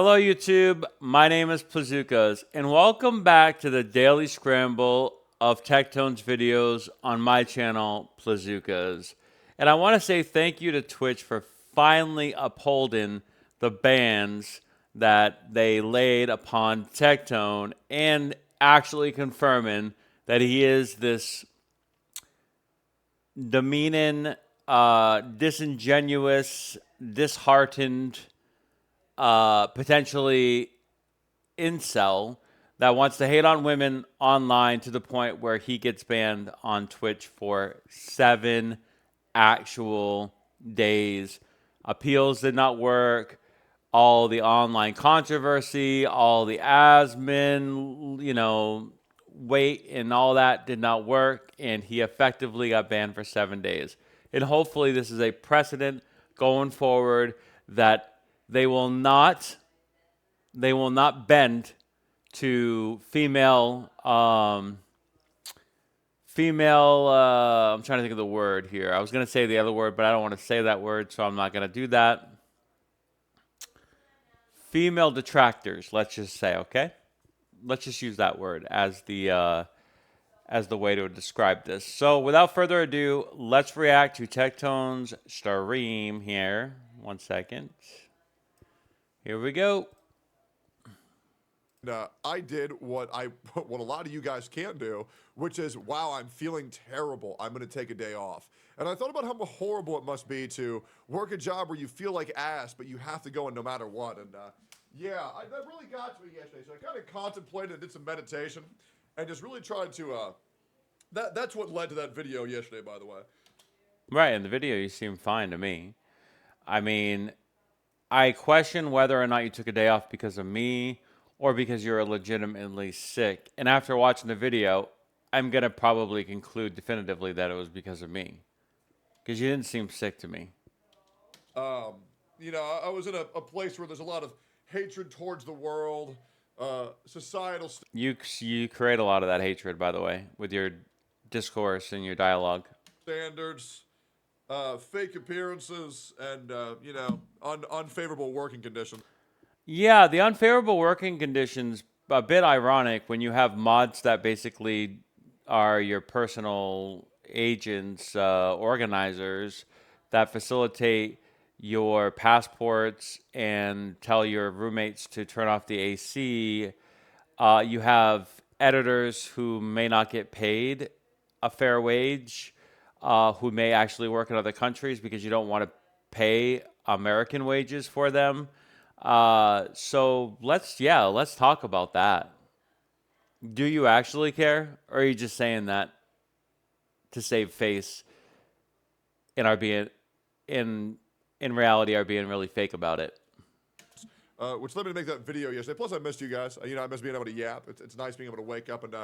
Hello YouTube, my name is Plazookas, and welcome back to the Daily Scramble of Tectone's videos on my channel, Plazookas. And I want to say thank you to Twitch for finally upholding the bans that they laid upon Tectone and actually confirming that he is this demeaning, disingenuous, disheartened, potentially incel that wants to hate on women online to the point where he gets banned on Twitch for 7 actual days. Appeals did not work. All the online controversy, all the admin, wait and all that did not work. And he effectively got banned for 7 days. And hopefully this is a precedent going forward that they will not bend to female I'm trying to think of the word here. I was going to say the other word, but I don't want to say that word, so I'm not going to do that. Female detractors, let's just say, okay? Let's just use that word as the way to describe this. So without further ado, let's react to Tectone's stream here. 1 second. Here we go. I did what a lot of you guys can't do, which is, wow, I'm feeling terrible. I'm going to take a day off. And I thought about how horrible it must be to work a job where you feel like ass, but you have to go in no matter what. And yeah, that really got to me yesterday. So I kind of contemplated and did some meditation and just really tried to, that's what led to that video yesterday, by the way. Right, in the video you seem fine to me. I mean, I question whether or not you took a day off because of me or because you're legitimately sick. And after watching the video, I'm going to probably conclude definitively that it was because of me. Because you didn't seem sick to me. You know, I was in a place where there's a lot of hatred towards the world, societal... You create a lot of that hatred, by the way, with your discourse and your dialogue. Standards, fake appearances, and, you know, unfavorable working conditions. Yeah, the unfavorable working conditions, a bit ironic when you have mods that basically are your personal agents, organizers that facilitate your passports and tell your roommates to turn off the AC. You have editors who may not get paid a fair wage, who may actually work in other countries because you don't want to pay American wages for them. So let's talk about that. Do you actually care, or are you just saying that to save face and are being in reality are being really fake about it? Which led me to make that video yesterday. Plus, I missed you guys. You know, I miss being able to yap. It's nice being able to wake up and,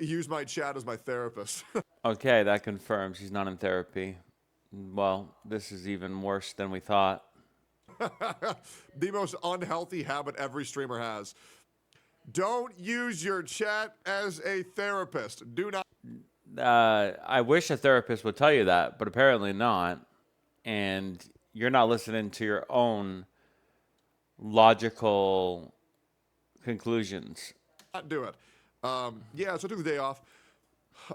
use my chat as my therapist. Okay, that confirms he's not in therapy. Well, this is even worse than we thought. The most unhealthy habit every streamer has. Don't use your chat as a therapist. Do not. I wish a therapist would tell you that, but apparently not. And you're not listening to your own logical conclusions. Not do it. Yeah, so I took the day off.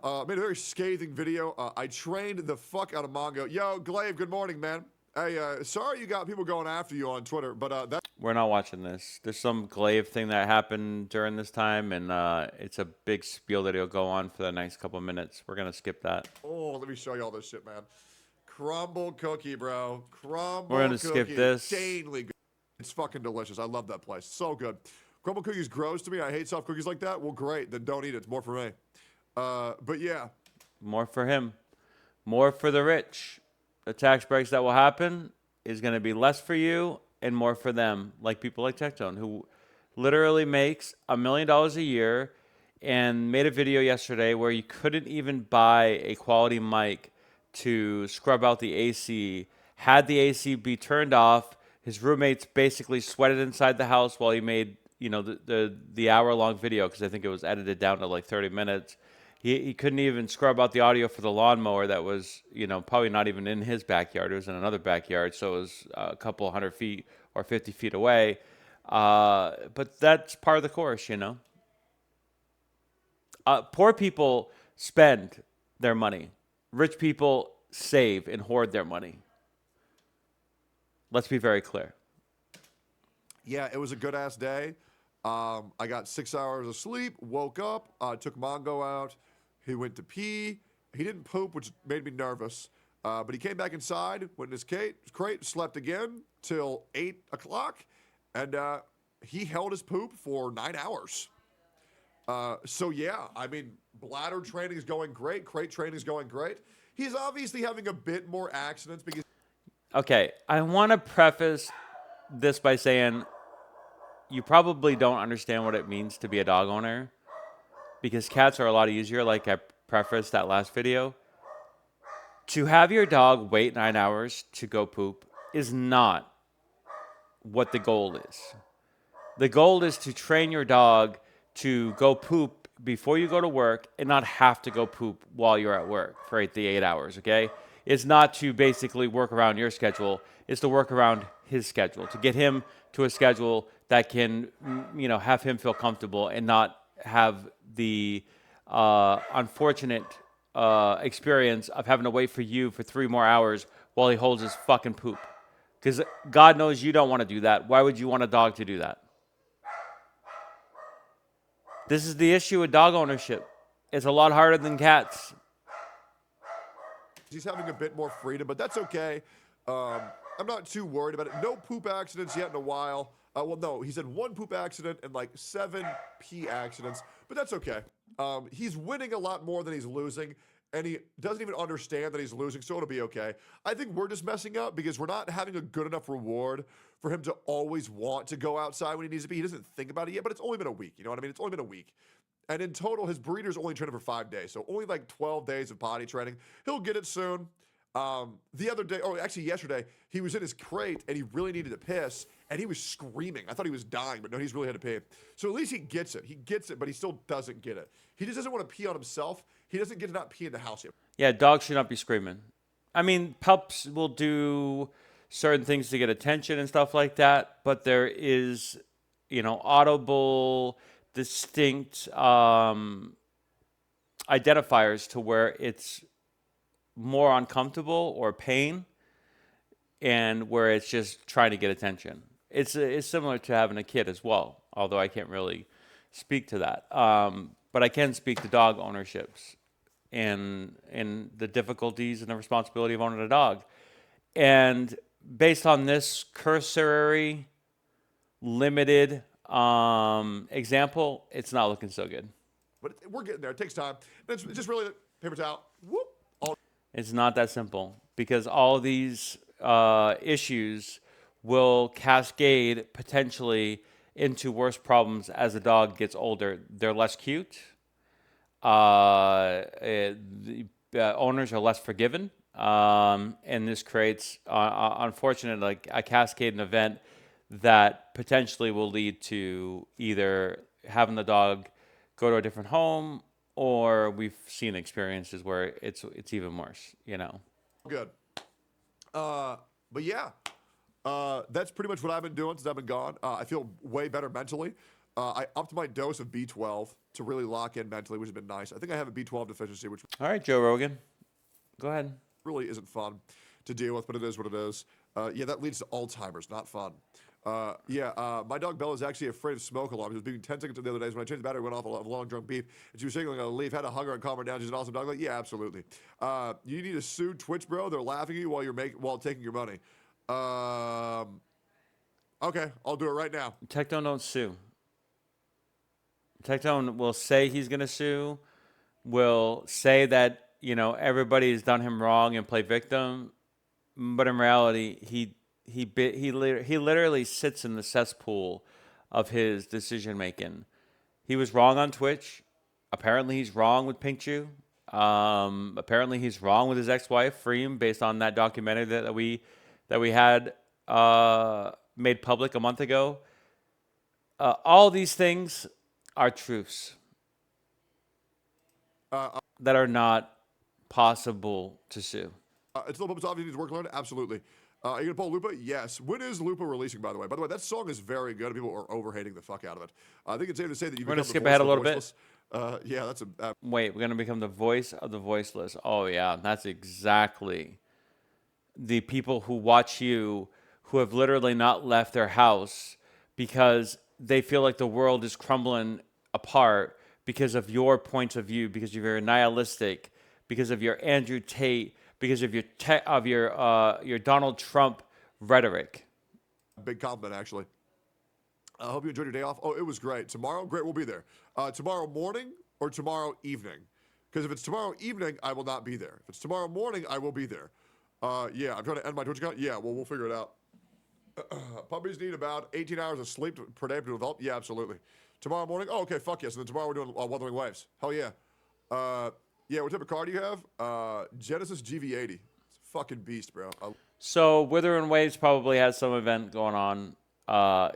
Made a very scathing video. I trained the fuck out of Mongo. Yo, Glaive, good morning, man. Hey, sorry you got people going after you on Twitter, but we're not watching this. There's some Glaive thing that happened during this time, and it's a big spiel that he'll go on for the next couple of minutes. We're gonna skip that. Oh, let me show you all this shit, man. Crumble cookie, bro. Crumble. We're gonna cookie. skip this. Insanely good. It's fucking delicious. I love that place. So good. Crumble cookies gross to me. I hate soft cookies like that. Well, great. Then don't eat it. It's more for me. But yeah. More for him. More for the rich. The tax breaks that will happen is going to be less for you and more for them, like people like Tectone, who literally makes $1 million a year and made a video yesterday where you couldn't even buy a quality mic to scrub out the AC, had the AC be turned off. His roommates basically sweated inside the house while he made, the hour-long video, because I think it was edited down to like 30 minutes. He couldn't even scrub out the audio for the lawnmower that was, probably not even in his backyard. It was in another backyard, so it was a couple 100 feet or 50 feet away. But that's part of the course, you know. Poor people spend their money. Rich people save and hoard their money. Let's be very clear. Yeah, it was a good ass day. I got 6 hours of sleep, woke up, took Mongo out. He went to pee. He didn't poop, which made me nervous. But he came back inside, went in his crate, slept again till 8 o'clock, and he held his poop for 9 hours. So yeah, I mean, bladder training is going great. Crate training is going great. He's obviously having a bit more accidents because Okay, I want to preface this by saying you probably don't understand what it means to be a dog owner because cats are a lot easier, like I prefaced that last video. To have your dog wait 9 hours to go poop is not what the goal is. The goal is to train your dog to go poop before you go to work and not have to go poop while you're at work for the 8 hours, okay? It's not to basically work around your schedule. It's to work around his schedule, to get him to a schedule that can, have him feel comfortable and not have the unfortunate experience of having to wait for you for 3 more hours while he holds his fucking poop. Because God knows you don't want to do that. Why would you want a dog to do that? This is the issue with dog ownership. It's a lot harder than cats. he's having a bit more freedom, but that's okay. I'm not too worried about it. No poop accidents yet in a while. Well, no, he said 1 poop accident and like 7 pee accidents, but that's okay. He's winning a lot more than he's losing, and he doesn't even understand that he's losing, so it'll be okay. I think we're just messing up because we're not having a good enough reward for him to always want to go outside when he needs to be. He doesn't think about it yet, but it's only been a week. You know what I mean? It's only been a week. And in total, his breeder's only trained for 5 days, so only like 12 days of potty training. He'll get it soon. The other day, or actually yesterday, he was in his crate and he really needed to piss, and he was screaming. I thought he was dying, but no, he's really had to pee. So at least he gets it. He gets it, but he still doesn't get it. He just doesn't want to pee on himself. He doesn't get to not pee in the house yet. Yeah, dogs should not be screaming. I mean, pups will do certain things to get attention and stuff like that, but there is, audible, distinct identifiers to where it's more uncomfortable or pain and where it's just trying to get attention. It's similar to having a kid as well, although I can't really speak to that. But I can speak to dog ownerships and the difficulties and the responsibility of owning a dog. And based on this cursory, limited example, it's not looking so good. But we're getting there. It takes time. It's just really paper towel. Whoop. It's not that simple because all these issues will cascade potentially into worse problems as the dog gets older. They're less cute. The owners are less forgiven. And this creates, unfortunately, like a cascading event that potentially will lead to either having the dog go to a different home, or we've seen experiences where it's even worse, Good. But yeah, that's pretty much what I've been doing since I've been gone. I feel way better mentally. I upped my dose of B12 to really lock in mentally, which has been nice. I think I have a B12 deficiency, which All right, Joe Rogan, go ahead. really isn't fun to deal with, but it is what it is. Yeah, that leads to Alzheimer's, not fun. My dog Bella is actually afraid of smoke alarms. She was being 10 seconds the other day. So when I changed the battery, went off of long drunk beef, and she was shaking like a leaf. Had to hug her and calm her down. She's an awesome dog. Like, yeah, absolutely. You need to sue Twitch, bro. They're laughing at you while taking your money. Okay, I'll do it right now. Tectone don't sue. Tectone will say he's going to sue, will say that, everybody's done him wrong and play victim. But in reality, he literally sits in the cesspool of his decision making. He was wrong on Twitch. Apparently, he's wrong with Pink Chew. Apparently, he's wrong with his ex-wife Freem, based on that documentary that we had made public a month ago. All these things are truths that are not possible to sue. It's a little bit obvious he needs work learned. Absolutely. Are you gonna pull Lupa? Yes. When is Lupa releasing, by the way? By the way, that song is very good. People are overhating the fuck out of it. I think it's safe to say that you've We're gonna become the skip voice ahead a of the little bit. voiceless. Yeah, that's a Wait, we're gonna become the voice of the voiceless. Oh yeah, that's exactly the people who watch you who have literally not left their house because they feel like the world is crumbling apart because of your points of view, because of your nihilistic, because of your Andrew Tate, because of your Donald Trump rhetoric. big compliment, actually. I hope you enjoyed your day off. Oh, it was great. Tomorrow, great, we'll be there. Tomorrow morning or tomorrow evening? Because if it's tomorrow evening, I will not be there. If it's tomorrow morning, I will be there. Yeah, I'm trying to end my Twitch account. Yeah, well, we'll figure it out. Puppies need about 18 hours of sleep per day to develop. Yeah, absolutely. Tomorrow morning? Oh, okay, fuck yes. And then tomorrow we're doing Wuthering Waves. Hell yeah. Yeah, what type of car do you have? Genesis GV80. It's a fucking beast, bro. So Wither and Waves probably has some event going on.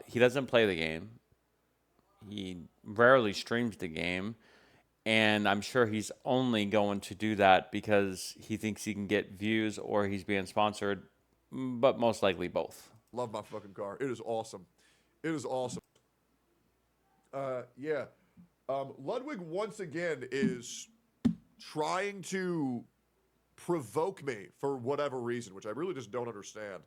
He doesn't play the game. He rarely streams the game. And I'm sure he's only going to do that because he thinks he can get views or he's being sponsored, but most likely both. Love my fucking car. It is awesome. It is awesome. Yeah. Ludwig once again is trying to provoke me for whatever reason, which I really just don't understand.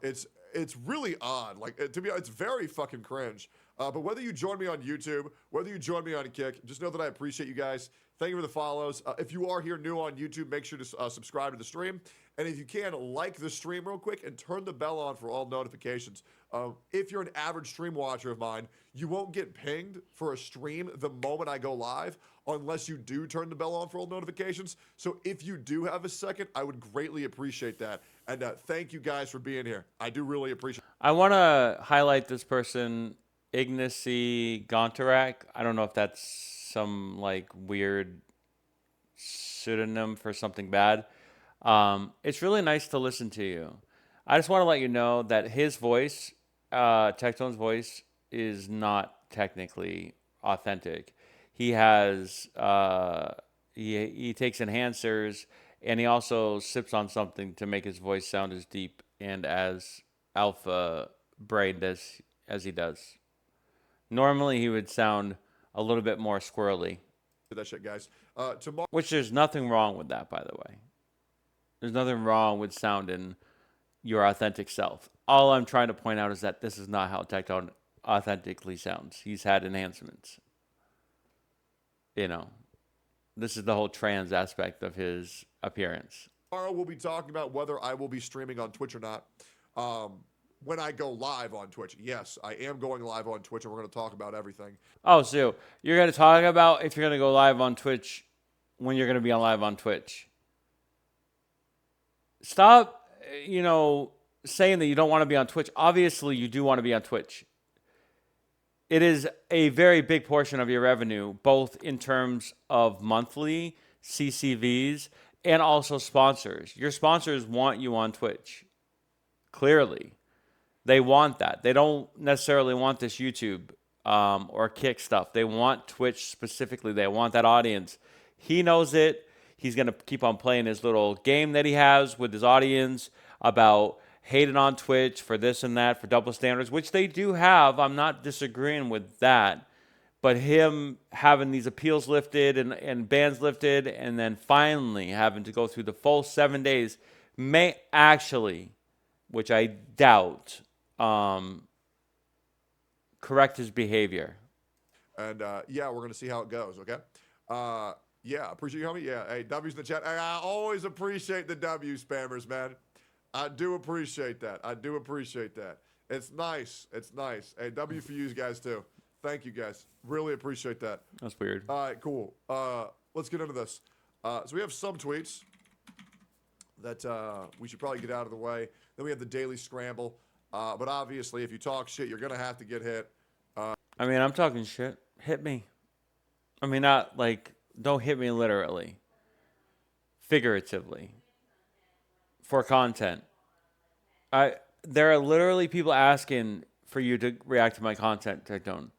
It's really odd. Like to be, it's very fucking cringe. But whether you join me on YouTube, whether you join me on Kick, just know that I appreciate you guys. Thank you for the follows. If you are here new on YouTube, make sure to subscribe to the stream. And if you can, like the stream real quick and turn the bell on for all notifications. If you're an average stream watcher of mine, you won't get pinged for a stream the moment I go live unless you do turn the bell on for all notifications. So if you do have a second, I would greatly appreciate that. And thank you guys for being here. I do really appreciate it. I want to highlight this person, Ignacy Gontarak. I don't know if that's some like weird pseudonym for something bad. It's really nice to listen to you. I just want to let you know that his voice, Tectone's voice, is not technically authentic. He has he takes enhancers and he also sips on something to make his voice sound as deep and as alpha brained as he does. Normally he would sound a little bit more squirrely. That shit, guys. Tomorrow. Which there's nothing wrong with that, by the way. There's nothing wrong with sounding your authentic self. All I'm trying to point out is that this is not how Tectone authentically sounds. He's had enhancements. You know, this is the whole trans aspect of his appearance. Tomorrow we'll be talking about whether I will be streaming on Twitch or not. When I go live on Twitch, yes, I am going live on Twitch, and we're going to talk about everything. Oh, so you're going to talk about if you're going to go live on Twitch when you're going to be on live on Twitch. Stop, saying that you don't want to be on Twitch. Obviously, you do want to be on Twitch. It is a very big portion of your revenue, both in terms of monthly CCVs and also sponsors. Your sponsors want you on Twitch. Clearly. They want that. They don't necessarily want this YouTube or Kick stuff. They want Twitch specifically. They want that audience. He knows it. He's going to keep on playing his little game that he has with his audience about hating on Twitch for this and that, for double standards, which they do have. I'm not disagreeing with that. But him having these appeals lifted and bans lifted and then finally having to go through the full 7 days may actually, which I doubt, correct his behavior. And yeah, we're gonna see how it goes. Okay. Yeah, appreciate you, homie. Yeah, hey, W's in the chat. Hey, I always appreciate the W spammers, man. I do appreciate that. I do appreciate that. It's nice. It's nice. Hey, W for you guys too. Thank you guys. Really appreciate that. That's weird. All right, cool. Let's get into this. So we have some tweets that we should probably get out of the way. Then we have the daily scramble. But obviously, if you talk shit, you're going to have to get hit. I mean, I'm talking shit. Hit me. I mean, not like, don't hit me literally. Figuratively. For content. There are literally people asking for you to react to my content, Tectone.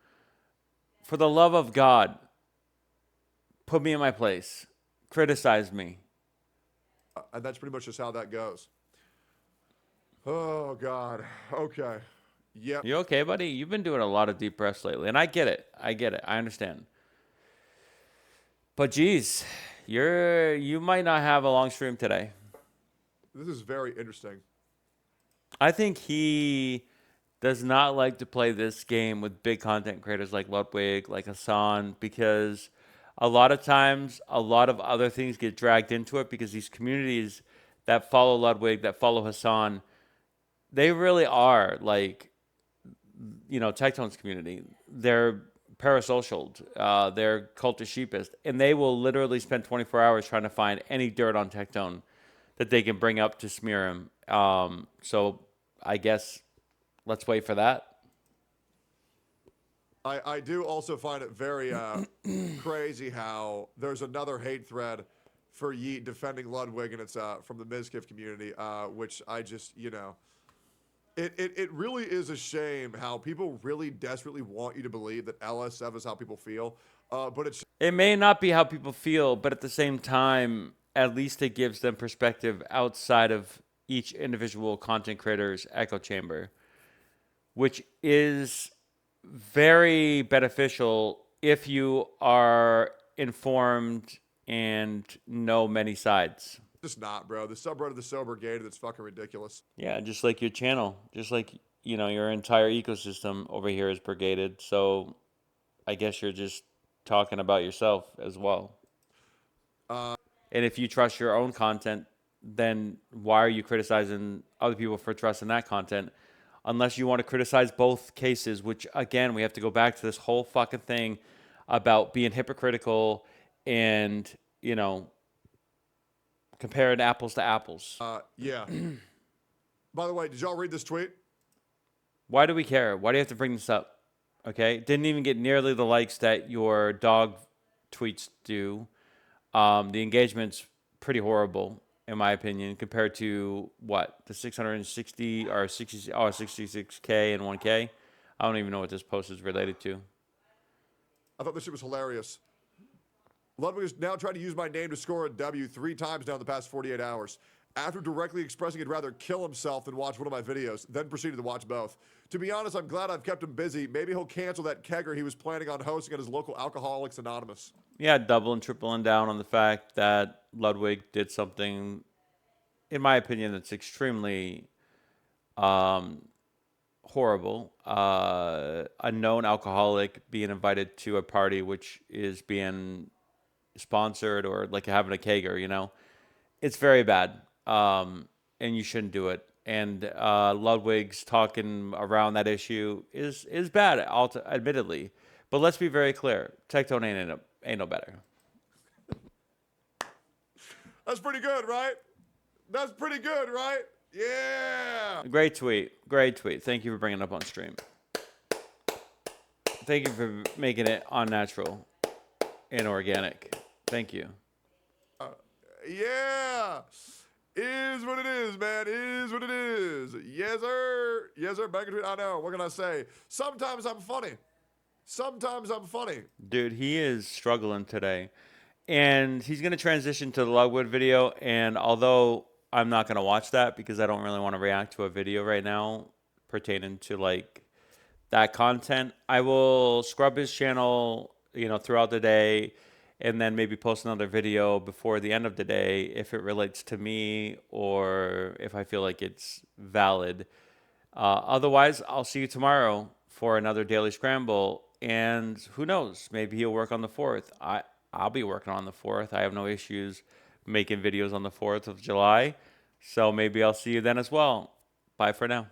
For the love of God, put me in my place. Criticize me. And that's pretty much just how that goes. Oh God. Okay. Yep. You okay, buddy? You've been doing a lot of deep breaths lately, and I get it. I understand. But geez, you might not have a long stream today. This is very interesting. I think he does not like to play this game with big content creators like Ludwig, like Hassan, because a lot of times a lot of other things get dragged into it because these communities that follow Ludwig, that follow Hassan, they really are like, Tectone's community. They're parasocial. They're cultish sheepist, and they will literally spend 24 hours trying to find any dirt on Tectone that they can bring up to smear him. So I guess let's wait for that. I do also find it very crazy how there's another hate thread for Yeet defending Ludwig, and it's from the Mizkif community, which I just, it really is a shame how people really desperately want you to believe that LSF is how people feel, but it's It may not be how people feel, but at the same time, at least it gives them perspective outside of each individual content creator's echo chamber, which is very beneficial if you are informed and know many sides. just not, bro. The subreddit, the sober gated, that's fucking ridiculous. Yeah, just like your channel, just like, your entire ecosystem over here is brigaded. So I guess you're just talking about yourself as well. And if you trust your own content, then why are you criticizing other people for trusting that content? Unless you want to criticize both cases, which again, we have to go back to this whole fucking thing about being hypocritical and, comparing apples to apples. Yeah. By the way, did y'all read this tweet? Why do we care? Why do you have to bring this up? Okay. Didn't even get nearly the likes that your dog tweets do. The engagement's pretty horrible, in my opinion, compared to what? The 660 or 60, 66K and 1K? I don't even know what this post is related to. I thought this shit was hilarious. Ludwig has now tried to use my name to score a W 3 times now in the past 48 hours. After directly expressing he'd rather kill himself than watch one of my videos, then proceeded to watch both. To be honest, I'm glad I've kept him busy. Maybe he'll cancel that kegger he was planning on hosting at his local Alcoholics Anonymous. Yeah, doubling, tripling down on the fact that Ludwig did something, in my opinion, that's extremely horrible. A known alcoholic being invited to a party which is being sponsored or like having a kegger, it's very bad. And you shouldn't do it. And Ludwig's talking around that issue is bad, admittedly. But let's be very clear: Tectone ain't no better. That's pretty good, right? That's pretty good, right? Yeah. Great tweet. Thank you for bringing it up on stream. Thank you for making it unnatural and organic. Thank you. Yeah. Is what it is, man. Is what it is. Yes, sir. Yes, sir. Back into it. I know. What can I say? Sometimes I'm funny. Dude, he is struggling today. And he's going to transition to the Lugwood video. And although I'm not going to watch that because I don't really want to react to a video right now pertaining to like that content, I will scrub his channel, throughout the day, and then maybe post another video before the end of the day if it relates to me or if I feel like it's valid. Otherwise, I'll see you tomorrow for another daily scramble. And who knows? Maybe he'll work on the 4th. I'll be working on the 4th. I have no issues making videos on the 4th of July. So maybe I'll see you then as well. Bye for now.